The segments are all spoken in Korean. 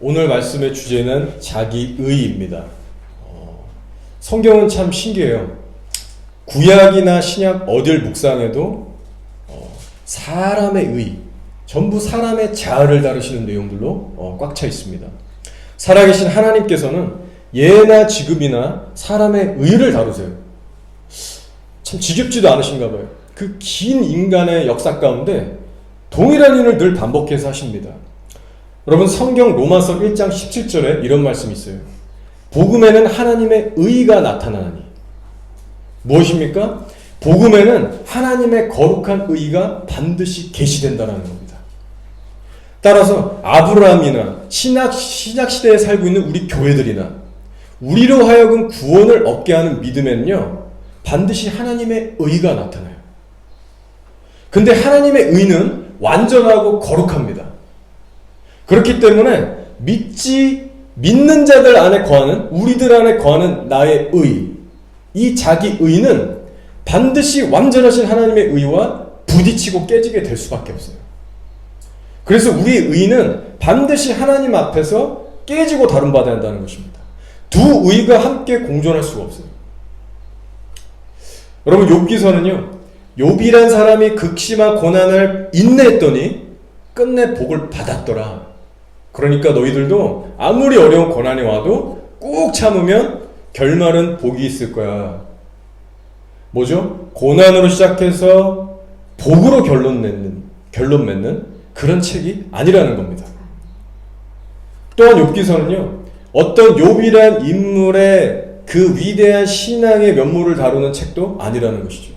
오늘 말씀의 주제는 자기의입니다. 성경은 참 신기해요. 구약이나 신약 어딜 묵상해도 사람의 의, 전부 사람의 자아를 다루시는 내용들로 꽉 차 있습니다. 살아계신 하나님께서는 예나 지금이나 사람의 의를 다루세요. 참 지겹지도 않으신가 봐요. 그 긴 인간의 역사 가운데 동일한 일을 늘 반복해서 하십니다. 여러분, 성경 로마서 1장 17절에 이런 말씀이 있어요. 복음에는 하나님의 의가 나타나니. 무엇입니까? 복음에는 하나님의 거룩한 의가 반드시 계시된다는 겁니다. 따라서 아브라함이나 신약 시대에 살고 있는 우리 교회들이나 우리로 하여금 구원을 얻게 하는 믿음에는요, 반드시 하나님의 의가 나타나요. 근데 하나님의 의는 완전하고 거룩합니다. 그렇기 때문에 믿는 자들 안에 거하는, 우리들 안에 거하는 나의 의, 이 자기 의는 반드시 완전하신 하나님의 의와 부딪히고 깨지게 될 수밖에 없어요. 그래서 우리의 의는 반드시 하나님 앞에서 깨지고 다룬받아야 한다는 것입니다. 두 의가 함께 공존할 수가 없어요. 여러분, 욥기서는요, 욥이란 사람이 극심한 고난을 인내했더니 끝내 복을 받았더라. 그러니까 너희들도 아무리 어려운 고난이 와도 꾹 참으면 결말은 복이 있을 거야. 뭐죠? 고난으로 시작해서 복으로 결론 맺는 그런 책이 아니라는 겁니다. 또한 욥기서는요, 어떤 욥이란 인물의 그 위대한 신앙의 면모를 다루는 책도 아니라는 것이죠.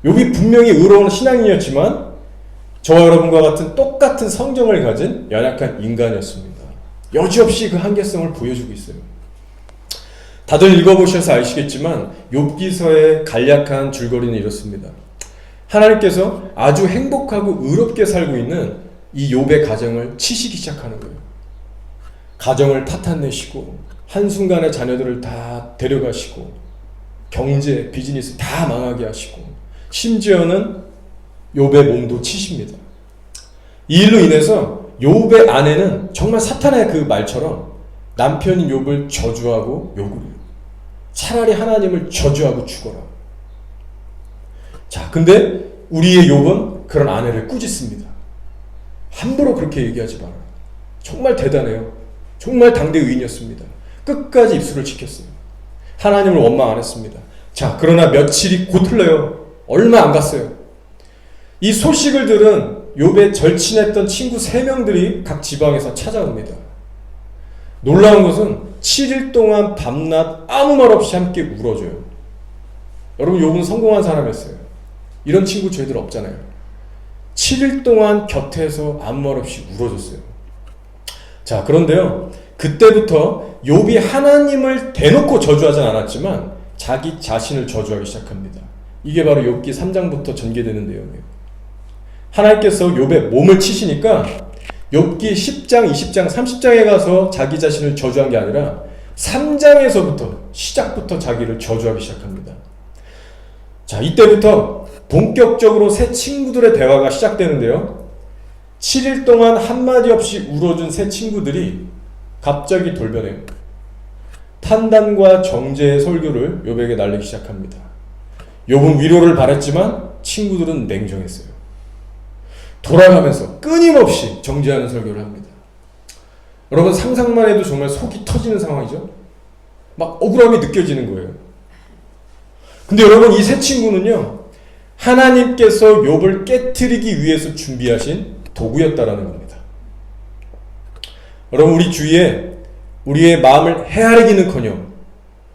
욥이 분명히 의로운 신앙인이었지만 저와 여러분과 같은 똑같은 성정을 가진 연약한 인간이었습니다. 여지없이 그 한계성을 보여주고 있어요. 다들 읽어보셔서 아시겠지만 욥기서의 간략한 줄거리는 이렇습니다. 하나님께서 아주 행복하고 의롭게 살고 있는 이 욥의 가정을 치시기 시작하는 거예요. 가정을 파탄내시고 한순간에 자녀들을 다 데려가시고 경제, 비즈니스 다 망하게 하시고 심지어는 욥의 몸도 치십니다. 이 일로 인해서 욥의 아내는 정말 사탄의 그 말처럼 남편인 욥을 저주하고 욕을 해요. 차라리 하나님을 저주하고 죽어라. 자, 근데 우리의 욥은 그런 아내를 꾸짖습니다. 함부로 그렇게 얘기하지 마라. 정말 대단해요. 정말 당대 의인이었습니다. 끝까지 입술을 지켰어요. 하나님을 원망 안 했습니다. 자, 그러나 며칠이 곧 흘러요. 얼마 안 갔어요. 이 소식을 들은 욥의 절친했던 친구 3명들이 각 지방에서 찾아옵니다. 놀라운 것은 7일 동안 밤낮 아무 말 없이 함께 울어줘요. 여러분, 욥은 성공한 사람이었어요. 이런 친구 저희들 없잖아요. 7일 동안 곁에서 아무 말 없이 울어줬어요. 자, 그런데요, 그때부터 욥이 하나님을 대놓고 저주하진 않았지만 자기 자신을 저주하기 시작합니다. 이게 바로 욥기 3장부터 전개되는 내용이에요. 하나님께서 욥의 몸을 치시니까 욥기 10장, 20장, 30장에 가서 자기 자신을 저주한 게 아니라 3장에서부터 시작부터 자기를 저주하기 시작합니다. 자, 이때부터 본격적으로 새 친구들의 대화가 시작되는데요. 7일 동안 한마디 없이 울어준 새 친구들이 갑자기 돌변해요. 판단과 정죄의 설교를 욥에게 날리기 시작합니다. 욥은 위로를 바랬지만 친구들은 냉정했어요. 돌아가면서 끊임없이 정죄하는 설교를 합니다. 여러분, 상상만 해도 정말 속이 터지는 상황이죠? 막 억울함이 느껴지는 거예요. 근데 여러분, 이 세 친구는요, 하나님께서 욥을 깨트리기 위해서 준비하신 도구였다라는 겁니다. 여러분, 우리 주위에 우리의 마음을 헤아리기는커녕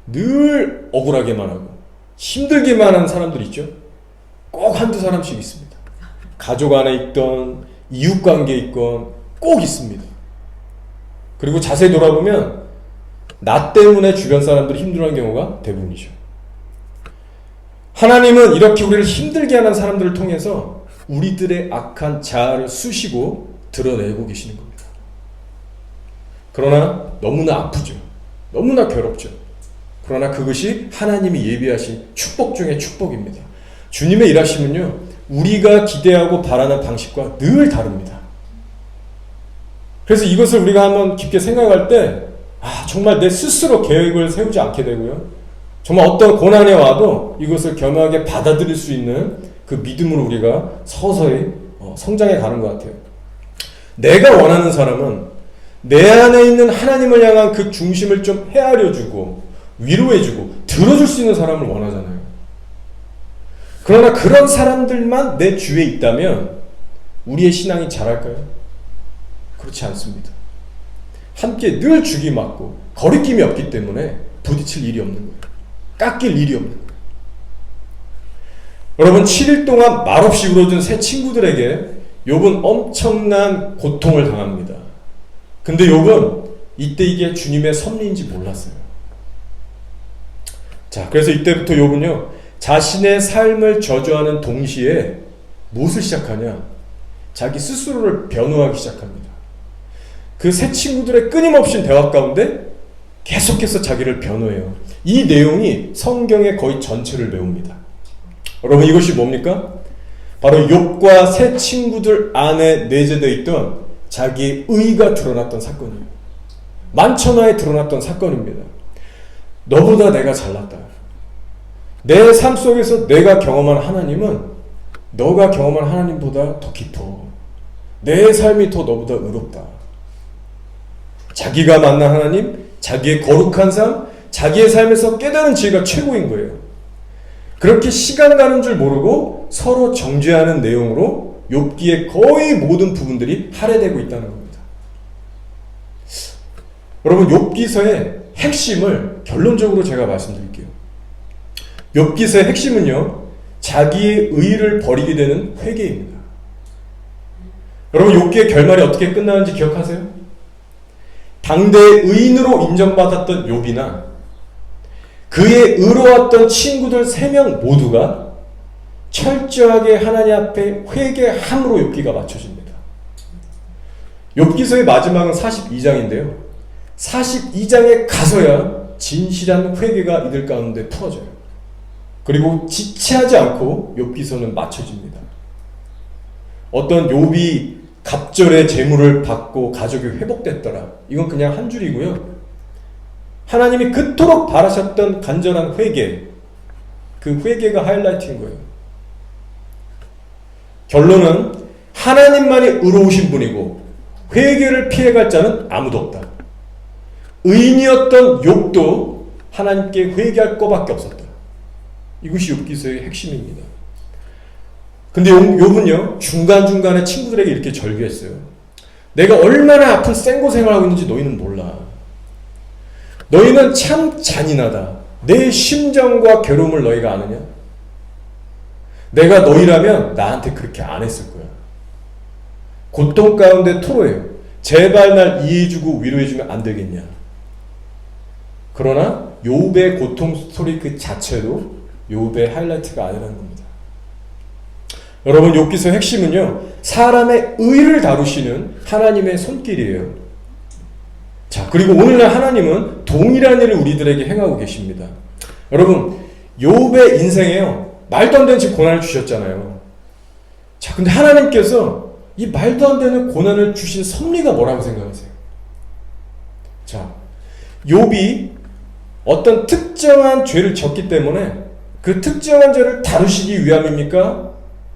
늘 억울하게만 하고 힘들게만 하는 사람들 있죠? 꼭 한두 사람씩 있습니다. 가족 안에 있던 이웃관계에 있건 꼭 있습니다. 그리고 자세히 돌아보면 나 때문에 주변 사람들이 힘들어하는 경우가 대부분이죠. 하나님은 이렇게 우리를 힘들게 하는 사람들을 통해서 우리들의 악한 자아를 쑤시고 드러내고 계시는 겁니다. 그러나 너무나 아프죠. 너무나 괴롭죠. 그러나 그것이 하나님이 예비하신 축복 중의 축복입니다. 주님의 일하심은요, 우리가 기대하고 바라는 방식과 늘 다릅니다. 그래서 이것을 우리가 한번 깊게 생각할 때, 정말 내 스스로 계획을 세우지 않게 되고요. 정말 어떤 고난이 와도 이것을 겸허하게 받아들일 수 있는 그 믿음으로 우리가 서서히 성장해 가는 것 같아요. 내가 원하는 사람은 내 안에 있는 하나님을 향한 그 중심을 좀 헤아려주고 위로해주고 들어줄 수 있는 사람을 원하잖아요. 그러나 그런 사람들만 내 주위에 있다면 우리의 신앙이 자랄까요? 그렇지 않습니다. 함께 늘 죽이 맞고 거리낌이 없기 때문에 부딪힐 일이 없는 거예요. 깎일 일이 없는 거예요. 여러분, 7일 동안 말없이 울어준 세 친구들에게 욥은 엄청난 고통을 당합니다. 근데 욥은 이때 이게 주님의 섭리인지 몰랐어요. 자, 그래서 이때부터 욥은요, 자신의 삶을 저주하는 동시에 무엇을 시작하냐? 자기 스스로를 변호하기 시작합니다. 그 세 친구들의 끊임없이 대화 가운데 계속해서 자기를 변호해요. 이 내용이 성경의 거의 전체를 메웁니다. 여러분, 이것이 뭡니까? 바로 욥과 세 친구들 안에 내재되어 있던 자기의 의가 드러났던 사건이에요. 만천하에 드러났던 사건입니다. 너보다 내가 잘났다. 내 삶 속에서 내가 경험한 하나님은 너가 경험한 하나님보다 더 깊어. 내 삶이 더 너보다 의롭다. 자기가 만난 하나님, 자기의 거룩한 삶, 자기의 삶에서 깨달은 지혜가 최고인 거예요. 그렇게 시간 가는 줄 모르고 서로 정죄하는 내용으로 욥기의 거의 모든 부분들이 할애되고 있다는 겁니다. 여러분, 욥기서의 핵심을 결론적으로 제가 말씀드릴게요. 욥기서의 핵심은요, 자기의 의를 버리게 되는 회개입니다. 여러분, 욥기의 결말이 어떻게 끝나는지 기억하세요? 당대의 의인으로 인정받았던 욥이나 그의 의로웠던 친구들 3명 모두가 철저하게 하나님 앞에 회개함으로 욥기가 맞춰집니다. 욥기서의 마지막은 42장인데요. 42장에 가서야 진실한 회개가 이들 가운데 풀어져요. 그리고 지체하지 않고 욥기서는 맞춰집니다. 어떤 욥이 갑절의 재물을 받고 가족이 회복됐더라. 이건 그냥 한 줄이고요. 하나님이 그토록 바라셨던 간절한 회개, 그 회개가 하이라이트인 거예요. 결론은 하나님만이 의로우신 분이고 회개를 피해갈 자는 아무도 없다. 의인이었던 욥도 하나님께 회개할 거밖에 없었다. 이것이 욥기서의 핵심입니다. 근데 욥은요, 중간중간에 친구들에게 이렇게 절규했어요. 내가 얼마나 아픈 생고생을 하고 있는지 너희는 몰라. 너희는 참 잔인하다. 내 심정과 괴로움을 너희가 아느냐? 내가 너희라면 나한테 그렇게 안 했을 거야. 고통 가운데 토로해요. 제발 날 이해해주고 위로해주면 안 되겠냐? 그러나 욥의 고통 스토리 그 자체도 욥의 하이라이트가 아니라는 겁니다. 여러분, 욥기서 핵심은요, 사람의 의를 다루시는 하나님의 손길이에요. 자, 그리고 오늘날 하나님은 동일한 일을 우리들에게 행하고 계십니다. 여러분, 욥의 인생에요, 말도 안 되는 고난을 주셨잖아요. 자, 근데 하나님께서 이 말도 안 되는 고난을 주신 섭리가 뭐라고 생각하세요? 자, 욥이 어떤 특정한 죄를 졌기 때문에 그 특정한 죄를 다루시기 위함입니까?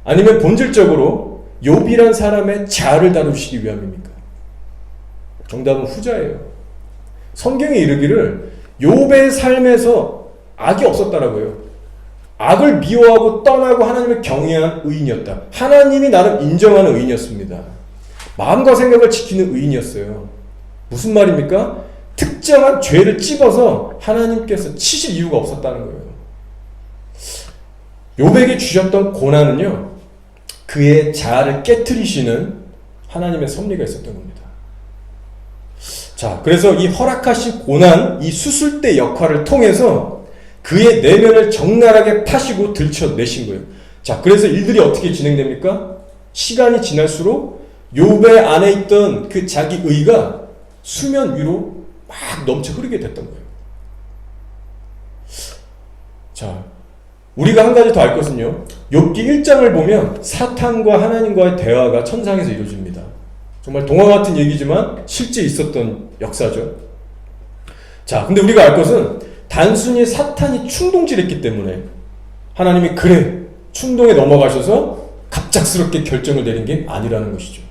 아니면 본질적으로 욥이란 사람의 자아를 다루시기 위함입니까? 정답은 후자예요. 성경이 이르기를 욥의 삶에서 악이 없었다라고요. 악을 미워하고 떠나고 하나님을 경외한 의인이었다. 하나님이 나를 인정하는 의인이었습니다. 마음과 생각을 지키는 의인이었어요. 무슨 말입니까? 특정한 죄를 찝어서 하나님께서 치실 이유가 없었다는 거예요. 욥에게 주셨던 고난은요, 그의 자아를 깨트리시는 하나님의 섭리가 있었던 겁니다. 자, 그래서 이 허락하신 고난, 이 수술대 역할을 통해서 그의 내면을 적나라하게 파시고 들춰내신 거예요. 자, 그래서 일들이 어떻게 진행됩니까? 시간이 지날수록 욥의 안에 있던 그 자기 의가 수면 위로 막 넘쳐 흐르게 됐던 거예요. 자, 우리가 한 가지 더 알 것은요, 욥기 1장을 보면 사탄과 하나님과의 대화가 천상에서 이루어집니다. 정말 동화 같은 얘기지만 실제 있었던 역사죠. 자, 근데 우리가 알 것은 단순히 사탄이 충동질했기 때문에 하나님이 그래 충동에 넘어가셔서 갑작스럽게 결정을 내린 게 아니라는 것이죠.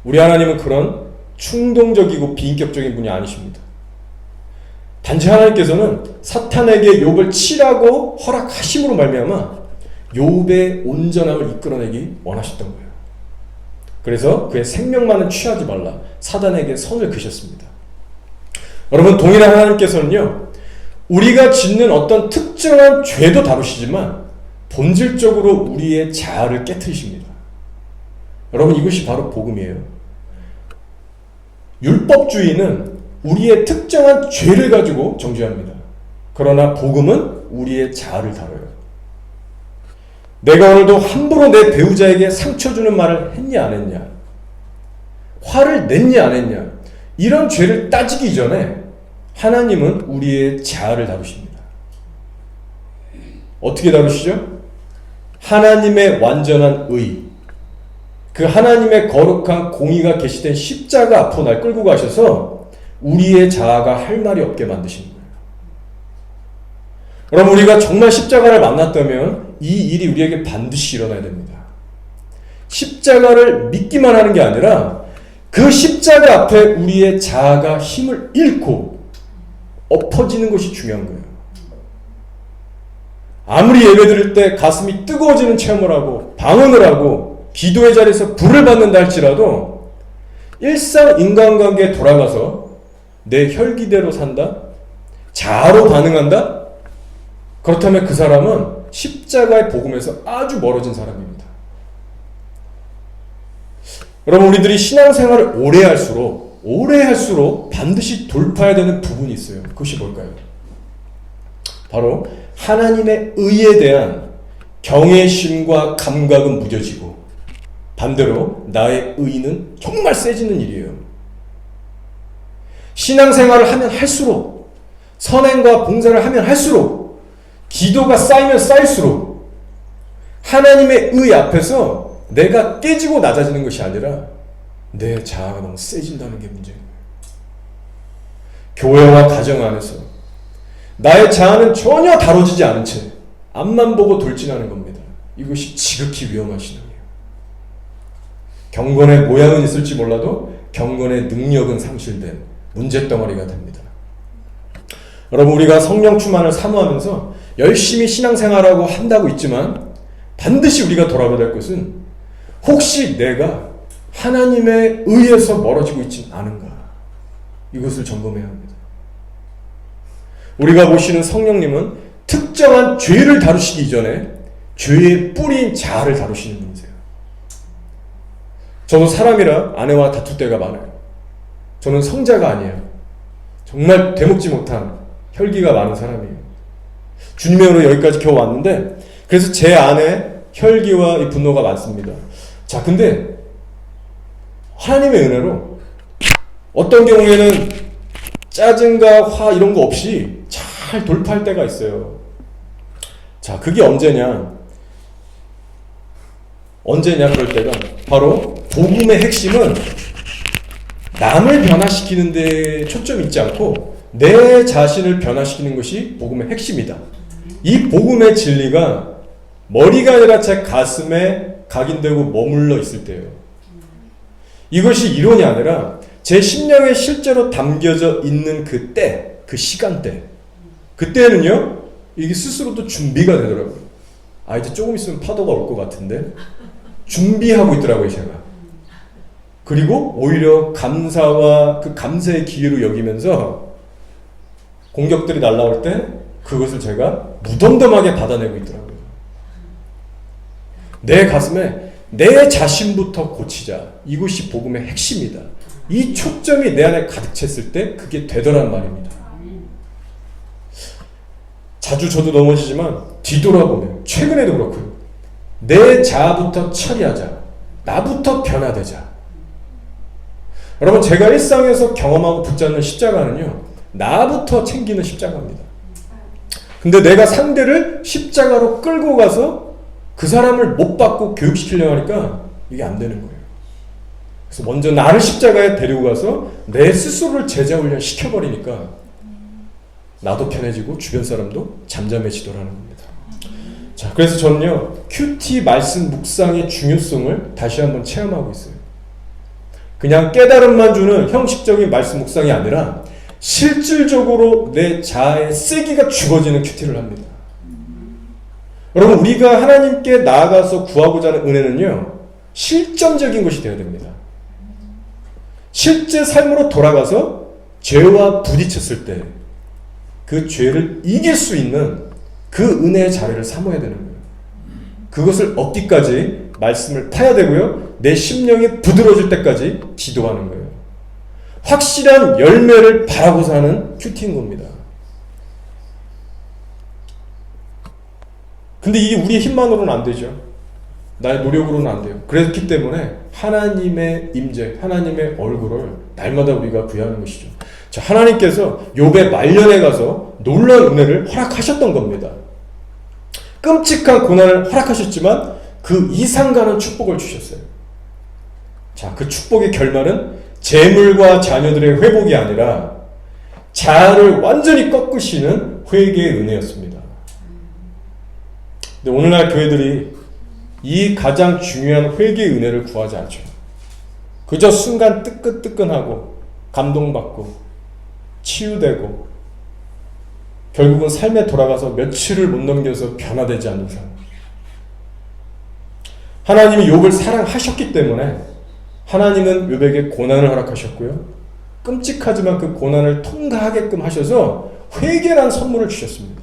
우리 하나님은 그런 충동적이고 비인격적인 분이 아니십니다. 단지 하나님께서는 사탄에게 욥을 치라고 허락하심으로 말미암아 욥의 온전함을 이끌어내기 원하셨던 거예요. 그래서 그의 생명만은 취하지 말라 사단에게 선을 그셨습니다. 여러분, 동일한 하나님께서는요, 우리가 짓는 어떤 특정한 죄도 다루시지만 본질적으로 우리의 자아를 깨트리십니다. 여러분, 이것이 바로 복음이에요. 율법주의는 우리의 특정한 죄를 가지고 정죄합니다. 그러나 복음은 우리의 자아를 다뤄요. 내가 오늘도 함부로 내 배우자에게 상처 주는 말을 했냐 안 했냐, 화를 냈냐 안 했냐, 이런 죄를 따지기 이전에 하나님은 우리의 자아를 다루십니다. 어떻게 다루시죠? 하나님의 완전한 의, 그 하나님의 거룩한 공의가 계시된 십자가 앞으로 날 끌고 가셔서 우리의 자아가 할 말이 없게 만드시는 거예요. 여러분, 우리가 정말 십자가를 만났다면 이 일이 우리에게 반드시 일어나야 됩니다. 십자가를 믿기만 하는 게 아니라 그 십자가 앞에 우리의 자아가 힘을 잃고 엎어지는 것이 중요한 거예요. 아무리 예배드릴 때 가슴이 뜨거워지는 체험을 하고 방언을 하고 기도의 자리에서 불을 받는다 할지라도 일상 인간관계에 돌아가서 내 혈기대로 산다? 자아로 반응한다? 그렇다면 그 사람은 십자가의 복음에서 아주 멀어진 사람입니다. 여러분, 우리들이 신앙생활을 오래 할수록 반드시 돌파해야 되는 부분이 있어요. 그것이 뭘까요? 바로 하나님의 의에 대한 경외심과 감각은 무뎌지고 반대로 나의 의는 정말 세지는 일이에요. 신앙생활을 하면 할수록, 선행과 봉사를 하면 할수록, 기도가 쌓이면 쌓일수록 하나님의 의 앞에서 내가 깨지고 낮아지는 것이 아니라 내 자아가 너무 세진다는 게 문제예요. 교회와 가정 안에서 나의 자아는 전혀 다뤄지지 않은 채 앞만 보고 돌진하는 겁니다. 이것이 지극히 위험한 신앙이에요. 경건의 모양은 있을지 몰라도 경건의 능력은 상실된 문제덩어리가 됩니다. 여러분, 우리가 성령 충만을 사모하면서 열심히 신앙생활하고 한다고 있지만 반드시 우리가 돌아봐야 될 것은 혹시 내가 하나님의 의에서 멀어지고 있지 않은가, 이것을 점검해야 합니다. 우리가 보시는 성령님은 특정한 죄를 다루시기 이전에 죄의 뿌리인 자아를 다루시는 분이세요. 저도 사람이라 아내와 다툴 때가 많아요. 저는 성자가 아니에요. 정말 되먹지 못한 혈기가 많은 사람이에요. 주님의 은혜로 여기까지 겨우 왔는데, 그래서 제 안에 혈기와 이 분노가 많습니다. 자, 근데 하나님의 은혜로 어떤 경우에는 짜증과 화 이런 거 없이 잘 돌파할 때가 있어요. 자, 그게 언제냐 그럴 때가 바로 복음의 핵심은 남을 변화시키는 데 초점이 있지 않고 내 자신을 변화시키는 것이 복음의 핵심이다. 이 복음의 진리가 머리가 아니라 제 가슴에 각인되고 머물러 있을 때예요. 이것이 이론이 아니라 제 심령에 실제로 담겨져 있는 그 때, 그 시간대, 그때는요 이게 스스로도 준비가 되더라고요. 아, 이제 조금 있으면 파도가 올 것 같은데 준비하고 있더라고요, 제가. 그리고 오히려 감사와 그 감사의 기회로 여기면서 공격들이 날라올 때 그것을 제가 무덤덤하게 받아내고 있더라고요. 내 가슴에 내 자신부터 고치자. 이것이 복음의 핵심이다. 이 초점이 내 안에 가득 찼을 때 그게 되더란 말입니다. 자주 저도 넘어지지만 뒤돌아보면 최근에도 그렇고요. 내 자아부터 처리하자. 나부터 변화되자. 여러분, 제가 일상에서 경험하고 붙잡는 십자가는요, 나부터 챙기는 십자가입니다. 근데 내가 상대를 십자가로 끌고 가서 그 사람을 못 받고 교육시키려고 하니까 이게 안 되는 거예요. 그래서 먼저 나를 십자가에 데리고 가서 내 스스로를 제자 훈련 시켜버리니까 나도 편해지고 주변 사람도 잠잠해지더라는 겁니다. 자, 그래서 저는요, 큐티 말씀 묵상의 중요성을 다시 한번 체험하고 있어요. 그냥 깨달음만 주는 형식적인 말씀 묵상이 아니라 실질적으로 내 자아의 세기가 죽어지는 큐티를 합니다. 여러분, 우리가 하나님께 나아가서 구하고자 하는 은혜는요, 실전적인 것이 되어야 됩니다. 실제 삶으로 돌아가서 죄와 부딪혔을 때 그 죄를 이길 수 있는 그 은혜의 자리를 삼아야 되는 거예요. 그것을 얻기까지 말씀을 파야 되고요. 내 심령이 부드러워질 때까지 기도하는 거예요. 확실한 열매를 바라고자 하는 큐티인 겁니다. 근데 이게 우리의 힘만으로는 안 되죠. 나의 노력으로는 안 돼요. 그렇기 때문에 하나님의 임재, 하나님의 얼굴을 날마다 우리가 구하는 것이죠. 자, 하나님께서 욥의 말년에 가서 놀라운 은혜를 허락하셨던 겁니다. 끔찍한 고난을 허락하셨지만 그 이상 가는 축복을 주셨어요. 자, 그 축복의 결말은 재물과 자녀들의 회복이 아니라 자아를 완전히 꺾으시는 회개의 은혜였습니다. 근데 오늘날 교회들이 이 가장 중요한 회개의 은혜를 구하지 않죠. 그저 순간 뜨끈뜨끈하고 감동받고 치유되고 결국은 삶에 돌아가서 며칠을 못 넘겨서 변화되지 않는 삶. 하나님이 욥을 사랑하셨기 때문에 하나님은 욥에게 고난을 허락하셨고요. 끔찍하지만 그 고난을 통과하게끔 하셔서 회개란 선물을 주셨습니다.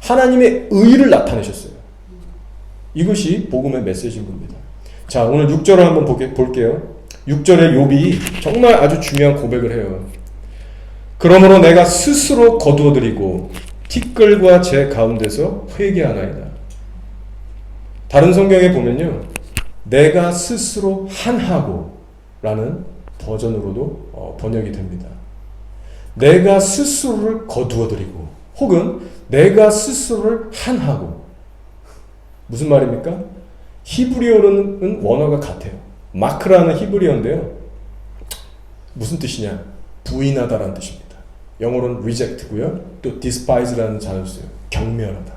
하나님의 의를 나타내셨어요. 이것이 복음의 메시지인 겁니다. 자, 오늘 6절을 한번 볼게요. 6절에 욥이 정말 아주 중요한 고백을 해요. 그러므로 내가 스스로 거두어드리고 티끌과 제 가운데서 회개하나이다. 다른 성경에 보면요, 내가 스스로 한하고 라는 버전으로도 번역이 됩니다. 내가 스스로를 거두어드리고 혹은 내가 스스로를 한하고. 무슨 말입니까? 히브리어로는 원어가 같아요. 마크라는 히브리어인데요, 무슨 뜻이냐? 부인하다라는 뜻입니다. 영어로는 reject고요. 또 despise라는 단어를 써요. 경멸하다.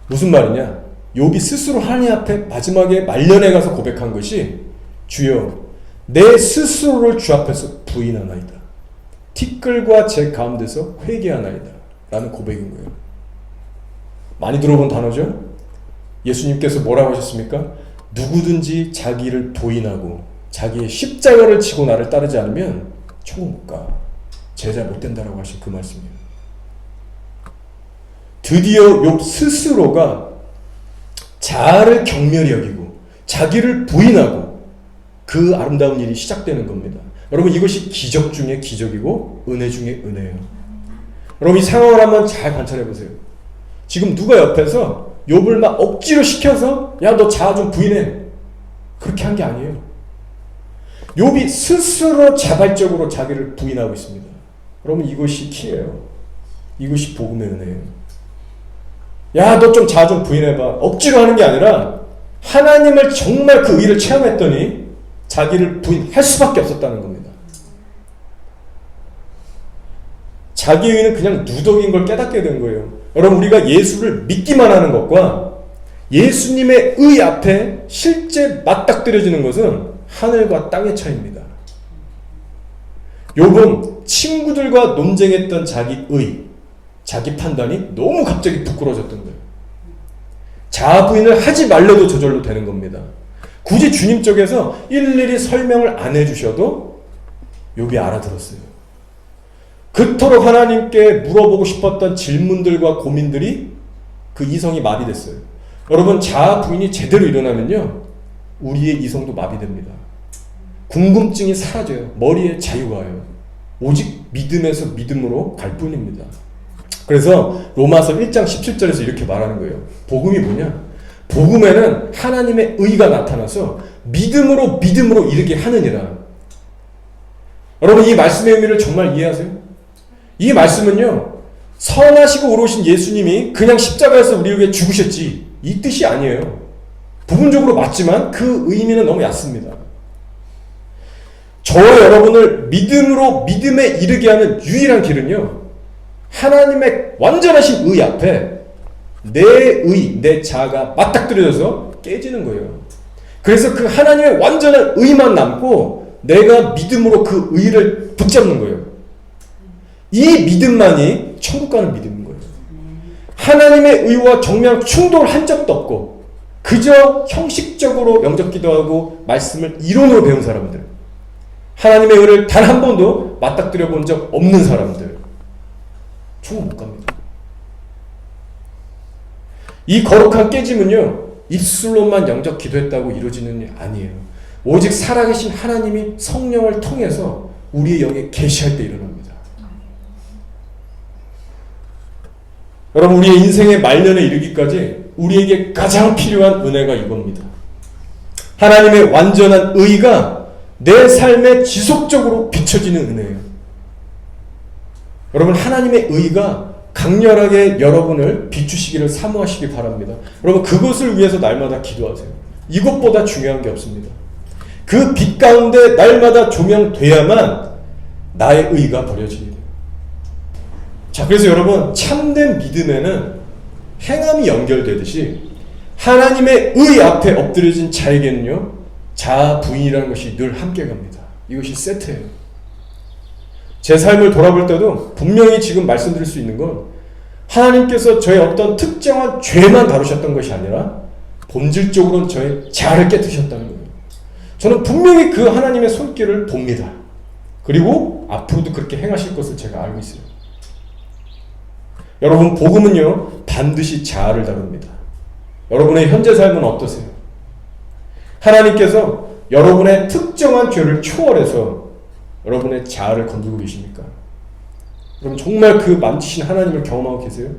무슨 말이냐? 욥이 스스로 하나님 앞에 마지막에 말년에 가서 고백한 것이, 주여 내 스스로를 주 앞에서 부인하나이다. 티끌과 제 가운데서 회개하나이다 라는 고백인 거예요. 많이 들어본 단어죠? 예수님께서 뭐라고 하셨습니까? 누구든지 자기를 부인하고 자기의 십자가를 지고 나를 따르지 않으면 천국 못 가. 제자 못 된다라고 하신 그 말씀이에요. 드디어 욥 스스로가 자아를 경멸히 여기고 자기를 부인하고 그 아름다운 일이 시작되는 겁니다. 여러분, 이것이 기적 중에 기적이고 은혜 중에 은혜예요. 여러분, 이 상황을 한번 잘 관찰해 보세요. 지금 누가 옆에서 욥을 막 억지로 시켜서 야, 너 자아 좀 부인해, 그렇게 한 게 아니에요. 욥이 스스로 자발적으로 자기를 부인하고 있습니다. 여러분, 이것이 키예요. 이것이 복음의 은혜예요. 야, 너 좀 자아 좀 부인해봐, 억지로 하는 게 아니라 하나님을 정말 그 의를 체험했더니 자기를 부인할 수밖에 없었다는 겁니다. 자기 의는 그냥 누더기인 걸 깨닫게 된 거예요. 여러분, 우리가 예수를 믿기만 하는 것과 예수님의 의 앞에 실제 맞닥뜨려지는 것은 하늘과 땅의 차이입니다. 욥은 친구들과 논쟁했던 자기 의, 자기 판단이 너무 갑자기 부끄러워졌던 거예요. 자아 부인을 하지 말래도 저절로 되는 겁니다. 굳이 주님 쪽에서 일일이 설명을 안 해주셔도 욥이 알아들었어요. 그토록 하나님께 물어보고 싶었던 질문들과 고민들이 그 이성이 마비됐어요. 여러분, 자아 부인이 제대로 일어나면요, 우리의 이성도 마비됩니다. 궁금증이 사라져요. 머리에 자유가 와요. 오직 믿음에서 믿음으로 갈 뿐입니다. 그래서 로마서 1장 17절에서 이렇게 말하는 거예요. 복음이 뭐냐? 복음에는 하나님의 의가 나타나서 믿음으로 이르게 하느니라. 여러분, 이 말씀의 의미를 정말 이해하세요? 이 말씀은요, 선하시고 의로우신 예수님이 그냥 십자가에서 우리를 위해 죽으셨지, 이 뜻이 아니에요. 부분적으로 맞지만 그 의미는 너무 얕습니다. 저와 여러분을 믿음으로 믿음에 이르게 하는 유일한 길은요, 하나님의 완전하신 의 앞에 내 의, 내 자아가 맞닥뜨려져서 깨지는 거예요. 그래서 그 하나님의 완전한 의만 남고 내가 믿음으로 그 의를 붙잡는 거예요. 이 믿음만이 천국 가는 믿음인 거예요. 하나님의 의와 정면 충돌한 적도 없고 그저 형식적으로 영접 기도하고 말씀을 이론으로 배운 사람들, 하나님의 의를 단 한 번도 맞닥뜨려 본 적 없는 사람들, 천국 못 갑니다. 이 거룩한 깨짐은요, 입술로만 영접 기도했다고 이루어지는 게 아니에요. 오직 살아계신 하나님이 성령을 통해서 우리의 영에 계시할 때 일어납니다. 여러분, 우리의 인생의 말년에 이르기까지 우리에게 가장 필요한 은혜가 이겁니다. 하나님의 완전한 의가 내 삶에 지속적으로 비춰지는 은혜예요. 여러분, 하나님의 의가 강렬하게 여러분을 비추시기를 사모하시기 바랍니다. 여러분, 그것을 위해서 날마다 기도하세요. 이것보다 중요한 게 없습니다. 그 빛 가운데 날마다 조명돼야만 나의 의가 버려지게 돼요. 자, 그래서 여러분, 참된 믿음에는 행함이 연결되듯이 하나님의 의 앞에 엎드려진 자에게는요, 자아 부인이라는 것이 늘 함께 갑니다. 이것이 세트예요. 제 삶을 돌아볼 때도 분명히 지금 말씀드릴 수 있는 건 하나님께서 저의 어떤 특정한 죄만 다루셨던 것이 아니라 본질적으로는 저의 자아를 깨뜨리셨다는 거예요. 저는 분명히 그 하나님의 손길을 봅니다. 그리고 앞으로도 그렇게 행하실 것을 제가 알고 있어요. 여러분, 복음은요, 반드시 자아를 다룹니다. 여러분의 현재 삶은 어떠세요? 하나님께서 여러분의 특정한 죄를 초월해서 여러분의 자아를 건들고 계십니까? 여러분, 정말 그 만지신 하나님을 경험하고 계세요?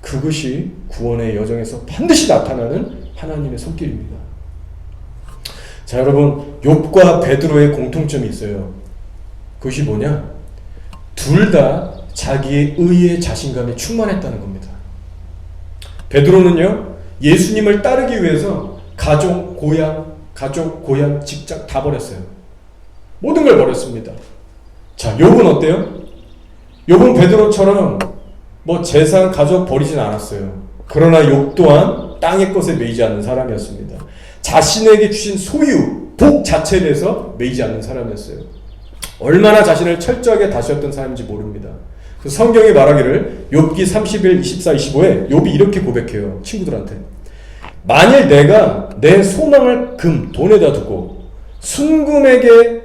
그것이 구원의 여정에서 반드시 나타나는 하나님의 손길입니다. 자, 여러분, 욥과 베드로의 공통점이 있어요. 그것이 뭐냐? 둘 다 자기의 의에 자신감에 충만했다는 겁니다. 베드로는요, 예수님을 따르기 위해서 가족, 고향, 직장 다 버렸어요. 모든 걸 버렸습니다. 자, 욥은 어때요? 욥은 베드로처럼 재산, 가족 버리진 않았어요. 그러나 욥 또한 땅의 것에 매이지 않는 사람이었습니다. 자신에게 주신 소유, 복 자체에 대해서 매이지 않는 사람이었어요. 얼마나 자신을 철저하게 다스렸던 사람인지 모릅니다. 성경이 말하기를 욥기 31, 24, 25에 욥이 이렇게 고백해요. 친구들한테. 만일 내가 내 소망을 돈에다 두고 순금에게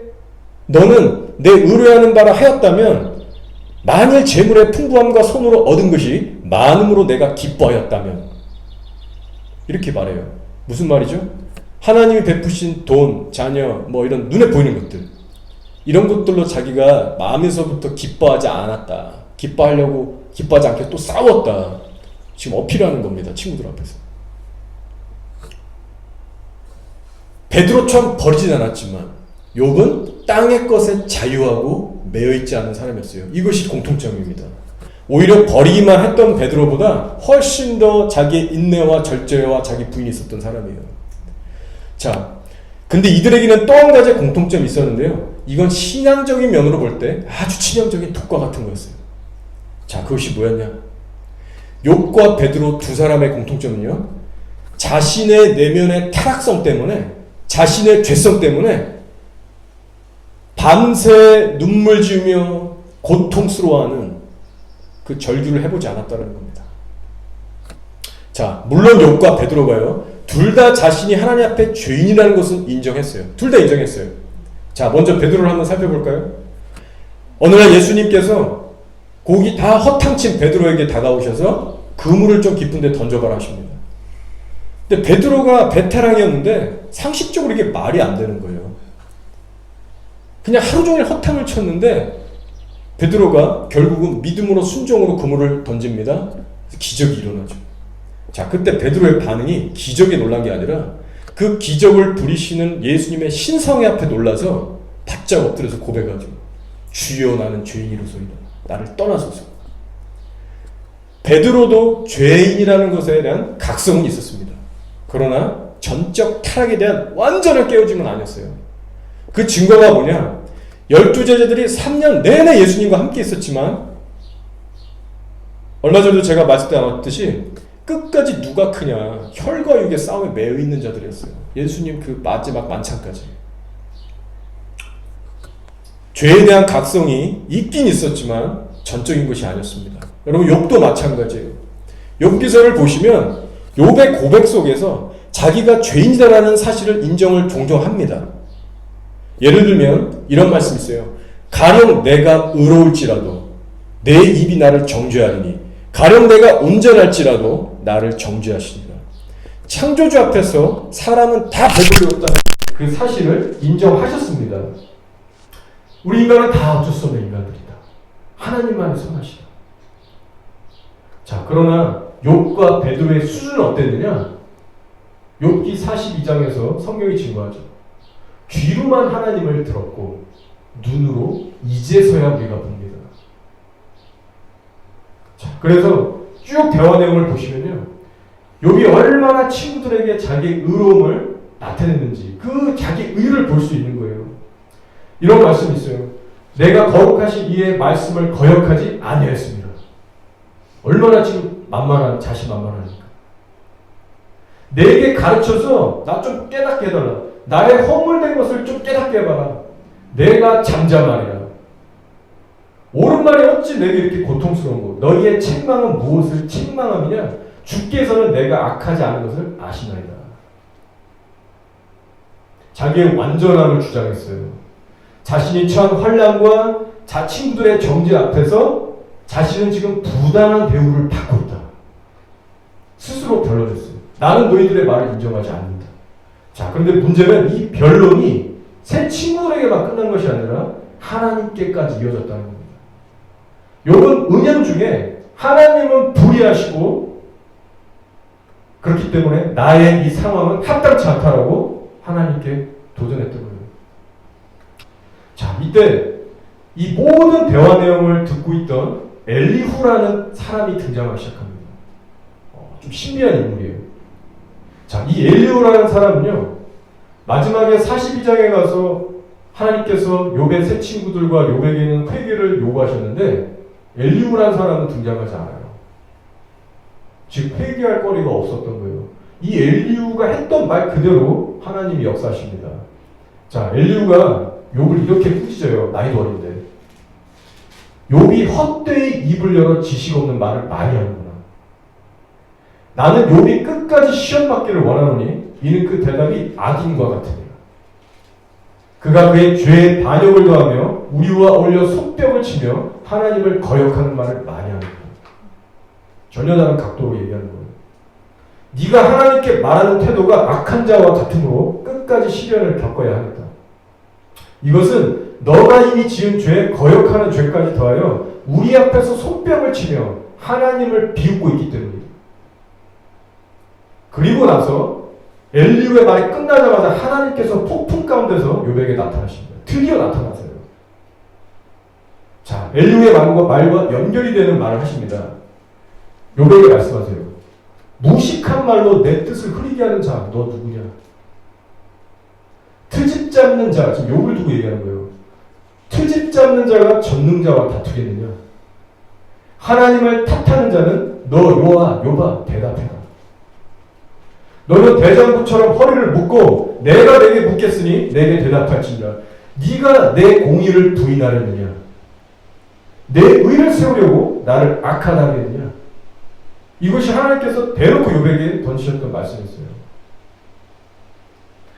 너는 내 의뢰하는 바라 하였다면, 만일 재물의 풍부함과 손으로 얻은 것이 많음으로 내가 기뻐하였다면, 이렇게 말해요. 무슨 말이죠? 하나님이 베푸신 돈, 자녀, 이런 눈에 보이는 것들, 이런 것들로 자기가 마음에서부터 기뻐하지 않았다, 기뻐하지 않게 또 싸웠다, 지금 어필하는 겁니다. 친구들 앞에서. 베드로처럼 버리진 않았지만 욥은 땅의 것에 자유하고 매여있지 않은 사람이었어요. 이것이 공통점입니다. 오히려 버리기만 했던 베드로보다 훨씬 더 자기의 인내와 절제와 자기 부인이 있었던 사람이에요. 자, 근데 이들에게는 또 한 가지 공통점이 있었는데요. 이건 신앙적인 면으로 볼 때 아주 치명적인 독과 같은 거였어요. 자, 그것이 뭐였냐? 욥과 베드로 두 사람의 공통점은요, 자신의 내면의 타락성 때문에, 자신의 죄성 때문에 밤새 눈물 지으며 고통스러워하는 그 절규를 해보지 않았다는 겁니다. 자, 물론 욥과 베드로가요, 둘 다 자신이 하나님 앞에 죄인이라는 것은 인정했어요. 둘 다 인정했어요. 자, 먼저 베드로를 한번 살펴볼까요? 어느 날 예수님께서 고기 다 허탕친 베드로에게 다가오셔서 그물을 좀 깊은 데 던져봐라 하십니다. 근데 베드로가 베테랑이었는데 상식적으로 이게 말이 안 되는 거예요. 그냥 하루 종일 허탕을 쳤는데 베드로가 결국은 믿음으로 순종으로 그물을 던집니다. 기적이 일어나죠. 자, 그때 베드로의 반응이 기적에 놀란 게 아니라 그 기적을 부리시는 예수님의 신성의 앞에 놀라서 바짝 엎드려서 고백하죠. 주여, 나는 죄인이로소이다. 나를 떠나소서. 베드로도 죄인이라는 것에 대한 각성은 있었습니다. 그러나 전적 타락에 대한 완전한 깨어짐은 아니었어요. 그 증거가 뭐냐? 12제자들이 3년 내내 예수님과 함께 있었지만 얼마 전에도 제가 말씀 때 나눴듯이 끝까지 누가 크냐, 혈과 육의 싸움에 매여 있는 자들이었어요. 예수님 그 마지막 만찬까지. 죄에 대한 각성이 있긴 있었지만 전적인 것이 아니었습니다. 여러분, 욥도 마찬가지예요. 욥기서를 보시면 욥의 고백 속에서 자기가 죄인이다라는 사실을 인정을 종종 합니다. 예를 들면 이런 말씀이 있어요. 가령 내가 의로울지라도 내 입이 나를 정죄하리니 가령 내가 온전할지라도 나를 정죄하시리라. 창조주 앞에서 사람은 다 배불리었다는 그 사실을 인정하셨습니다. 우리 인간은 다 어쩔 수 없는 인간들이다. 하나님만이 선하시다. 자, 그러나 욥과 베드로의 수준은 어땠느냐? 욥기 42장에서 성경이 증거하죠. 귀로만 하나님을 들었고 눈으로 이제서야 우리가 봅니다. 자, 그래서 쭉 대화 내용을 보시면요, 욥이 얼마나 친구들에게 자기의 의로움을 나타냈는지 그 자기 의를 볼 수 있는 거예요. 이런 말씀이 있어요. 내가 거룩하신 이의 말씀을 거역하지 아니하였습니다. 얼마나 지금 자신만만하니까. 내게 가르쳐서 나 좀 깨닫게 해달라. 나의 허물된 것을 좀 깨닫게 해봐라. 내가 잠잠하리라. 옳은 말이 어찌 내게 이렇게 고통스러운 거. 너희의 책망은 무엇을 책망함이냐? 주께서는 내가 악하지 않은 것을 아시나이다. 자기의 완전함을 주장했어요. 자신이 처한 환난과 친구들의 정죄 앞에서 자신은 지금 부당한 대우를 받고 있다. 스스로 변론했어요. 나는 너희들의 말을 인정하지 않는다. 자, 그런데 문제는 이 변론이 새 친구들에게만 끝난 것이 아니라 하나님께까지 이어졌다는 겁니다. 욥은 은연 중에 하나님은 불의하시고 그렇기 때문에 나의 이 상황은 합당치 않다라고 하나님께 도전했던 거예요. 자, 이때 이 모든 대화 내용을 듣고 있던 엘리후라는 사람이 등장하기 시작합니다. 좀 신비한 인물이에요. 자, 이 엘리후라는 사람은요, 마지막에 42장에 가서 하나님께서 욥의 새 친구들과 욥에게는 회개를 요구하셨는데 엘리후라는 사람은 등장하지 않아요. 즉 회개할 거리가 없었던 거예요. 이 엘리후가 했던 말 그대로 하나님이 역사하십니다. 자, 엘리후가 욥을 이렇게 꾸짖어요. 나이도 어린데. 욥이 헛되이 입을 열어 지식 없는 말을 많이 하는구나. 나는 욥이 끝까지 시험받기를 원하노니 이는 그 대답이 악인과 같으니라. 그가 그의 죄에 반역을 더하며 우리와 어울려 손뼉을 치며 하나님을 거역하는 말을 많이 하는구나. 전혀 다른 각도로 얘기하는 거예요. 네가 하나님께 말하는 태도가 악한 자와 같으므로 끝까지 시련을 겪어야 하겠다. 이것은 너가 이미 지은 죄에 거역하는 죄까지 더하여 우리 앞에서 손뼉을 치며 하나님을 비웃고 있기 때문이다. 그리고 나서 엘리후의 말이 끝나자마자 하나님께서 폭풍 가운데서 욥에게 나타나십니다. 드디어 나타나세요. 자, 엘리후의 말과 연결이 되는 말을 하십니다. 욥에게 말씀하세요. 무식한 말로 내 뜻을 흐리게 하는 자, 너 누구냐? 트집 잡는 자, 지금 욥을 두고 얘기하는 거예요. 트집 잡는 자가 전능자와 다투겠느냐? 하나님을 탓하는 자는 너 욥아 대답해라. 너는 대장부처럼 허리를 묶고 내가 내게 묻겠으니 내게 대답할지니라. 네가 내 공의를 부인하려느냐? 내 의를 세우려고 나를 악하다 하겠느냐? 이것이 하나님께서 대놓고 욥에게 던지셨던 말씀이었어요.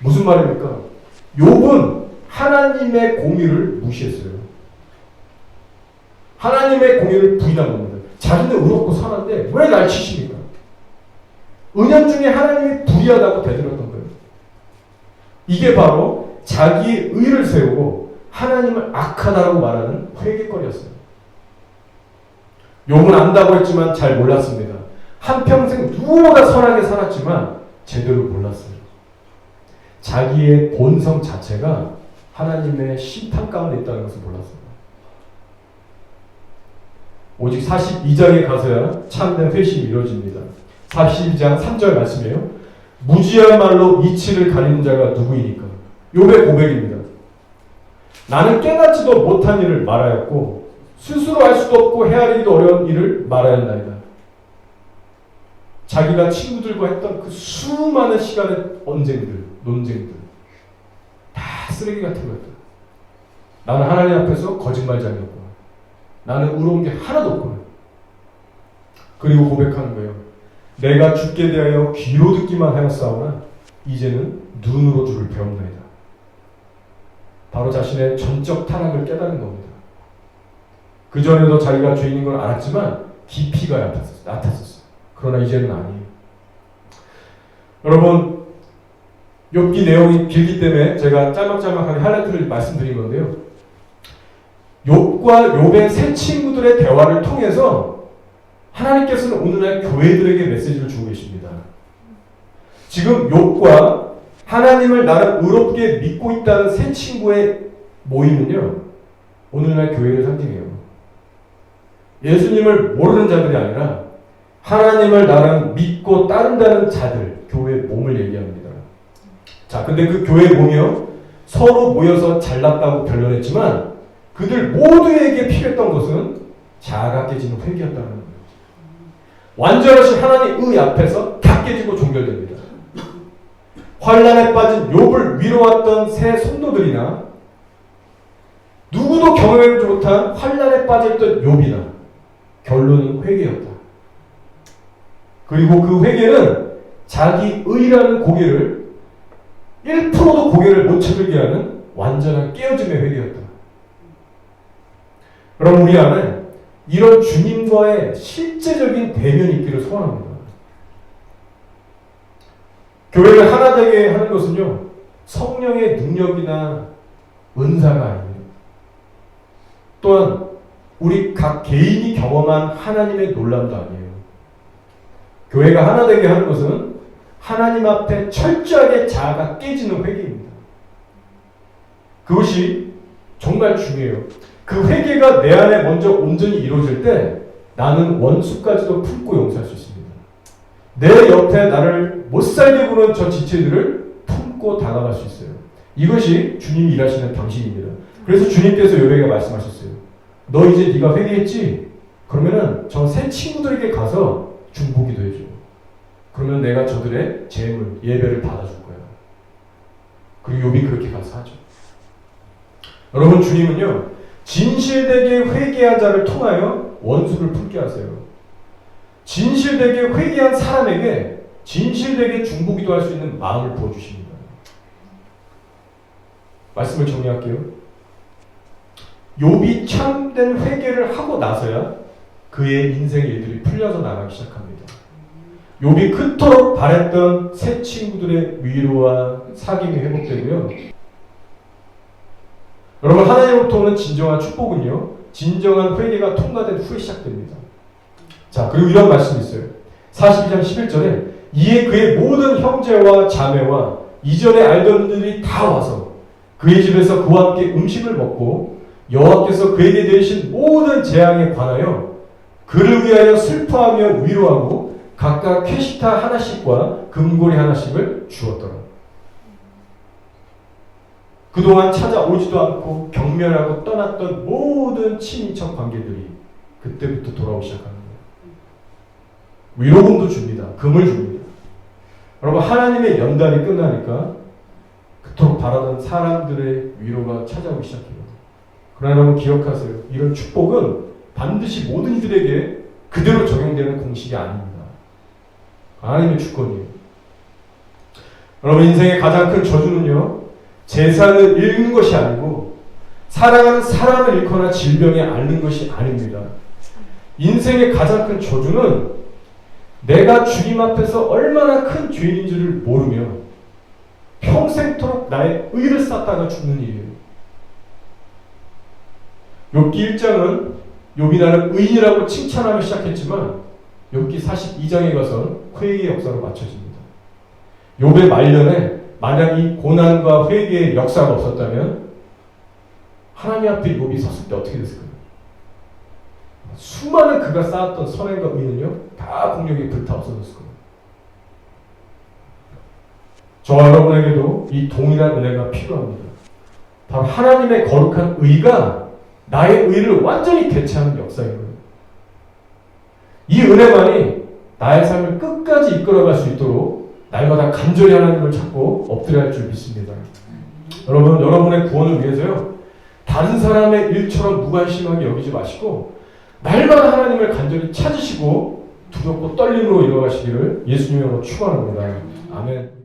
무슨 말입니까? 욥은 하나님의 공의를 무시했어요. 하나님의 공의를 부인한 겁니다. 자기는 의롭고 선한데 왜 날 치십니까? 은연중에 하나님이 불의하다고 대들었던 거예요. 이게 바로 자기의 의를 세우고 하나님을 악하다라고 말하는 회개거리였어요. 욥은 안다고 했지만 잘 몰랐습니다. 한평생 누구보다 선하게 살았지만 제대로 몰랐어요. 자기의 본성 자체가 하나님의 심판 가운데 있다는 것을 몰랐어요. 오직 42장에 가서야 참된 회심이 이루어집니다. 42장 3절 말씀이에요. 무지한 말로 이치를 가리는 자가 누구이니까. 욥의 고백입니다. 나는 깨닫지도 못한 일을 말하였고 스스로 할 수도 없고 헤아리기도 어려운 일을 말하였나이다. 자기가 친구들과 했던 그 수많은 시간의 언쟁들, 논쟁들 다 쓰레기 같은 거였다. 나는 하나님 앞에서 거짓말장이었구나. 나는 의로운 게 하나도 없구나. 그리고 고백하는 거예요. 내가 주께 대하여 귀로 듣기만 하였사오나 이제는 눈으로 주를 배웠나이다. 바로 자신의 전적 타락을 깨달은 겁니다. 그전에도 자기가 죄인인 걸 알았지만 깊이가 얕았었어요. 그러나 이제는 아니에요. 여러분, 욥기 내용이 길기 때문에 제가 짤막짤막하게 하이라이트를 말씀드린 건데요. 욥과 욥의 세 친구들의 대화를 통해서 하나님께서는 오늘날 교회들에게 메시지를 주고 계십니다. 지금 욥과 하나님을 나름 의롭게 믿고 있다는 세 친구의 모임은요, 오늘날 교회를 상징해요. 예수님을 모르는 자들이 아니라 하나님을 나름 믿고 따른다는 자들, 교회의 몸을 얘기합니다. 자, 근데 그 교회의 몸이요, 서로 모여서 잘났다고 변론했지만 그들 모두에게 필요했던 것은 자아가 깨지는 회개였다는 거예요. 완전하신 하나님의 앞에서 다 깨지고 종결됩니다. 환란에 빠진 욥을 위로했던 새 성도들이나 누구도 경험해보지 못한 환란에 빠져있던 욥이나 결론은 회개였다. 그리고 그 회개는 자기 의라는 고개를 1%도 고개를 못 쳐들게 하는 완전한 깨어짐의 회개였다. 그럼 우리 안에 이런 주님과의 실제적인 대면이 있기를 소원합니다. 교회를 하나 되게 하는 것은요, 성령의 능력이나 은사가 아닙니다. 또한 우리 각 개인이 경험한 하나님의 놀람도 아니에요. 교회가 하나 되게 하는 것은 하나님 앞에 철저하게 자아가 깨지는 회개입니다. 그것이 정말 중요해요. 그 회개가 내 안에 먼저 온전히 이루어질 때 나는 원수까지도 품고 용서할 수 있습니다. 내 옆에 나를 못살게 구는 저 지체들을 품고 다가갈 수 있어요. 이것이 주님이 일하시는 방식입니다. 그래서 주님께서 욥에게 말씀하셨어요. 너 이제 네가 회개했지? 그러면은 저 새 친구들에게 가서 중보기도 해줘. 그러면 내가 저들의 재물, 예배를 받아줄 거야. 그리고 욥이 그렇게 가서 하죠. 여러분, 주님은요, 진실되게 회개한 자를 통하여 원수를 품게 하세요. 진실되게 회개한 사람에게 진실되게 중보기도 할 수 있는 마음을 부어주십니다. 말씀을 정리할게요. 욥이 참된 회개를 하고 나서야 그의 인생의 일들이 풀려서 나가기 시작합니다. 욥이 그토록 바랬던 새 친구들의 위로와 사귐이 회복되고요. 여러분, 하나님으로부터 오는 진정한 축복은요, 진정한 회개가 통과된 후에 시작됩니다. 자, 그리고 이런 말씀이 있어요. 42장 11절에 이에 그의 모든 형제와 자매와 이전에 알던 이들이 다 와서 그의 집에서 그와 함께 음식을 먹고 여호와께서 그에게 내리신 모든 재앙에 관하여 그를 위하여 슬퍼하며 위로하고 각각 캐시타 하나씩과 금고리 하나씩을 주었더라. 그동안 찾아오지도 않고 경멸하고 떠났던 모든 친인척 관계들이 그때부터 돌아오기 시작합니다. 위로금도 줍니다. 금을 줍니다. 여러분, 하나님의 연단이 끝나니까 그토록 바라던 사람들의 위로가 찾아오기 시작해요. 그러나 여러분 기억하세요. 이런 축복은 반드시 모든 이들에게 그대로 적용되는 공식이 아닙니다. 하나님의 주권이에요. 여러분, 인생의 가장 큰 저주는요, 재산을 잃는 것이 아니고 사랑하는 사람을 잃거나 질병에 앓는 것이 아닙니다. 인생의 가장 큰 저주는 내가 주님 앞에서 얼마나 큰 죄인인지를 모르며 평생토록 나의 의를 쌓다가 죽는 일이에요. 욥기 1장은 욥이 나를 의인이라고 칭찬하며 시작했지만 욥기 42장에 가서 회개의 역사로 맞춰집니다. 욥의 말년에 만약 이 고난과 회개의 역사가 없었다면 하나님 앞에 욥이 섰을 때 어떻게 됐을까요? 수많은 그가 쌓았던 선행과 의는요, 다 공력이 불타 없어졌을 겁니다. 저와 여러분에게도 이 동일한 은혜가 필요합니다. 바로 하나님의 거룩한 의가 나의 의를 완전히 대체하는 역사인 거예요. 이 은혜만이 나의 삶을 끝까지 이끌어갈 수 있도록 날마다 간절히 하나님을 찾고 엎드려야 할 줄 믿습니다. 여러분, 여러분의 구원을 위해서요, 다른 사람의 일처럼 무관심하게 여기지 마시고 날마다 하나님을 간절히 찾으시고 두렵고 떨림으로 이뤄가시기를 예수님으로 축원합니다. 아멘.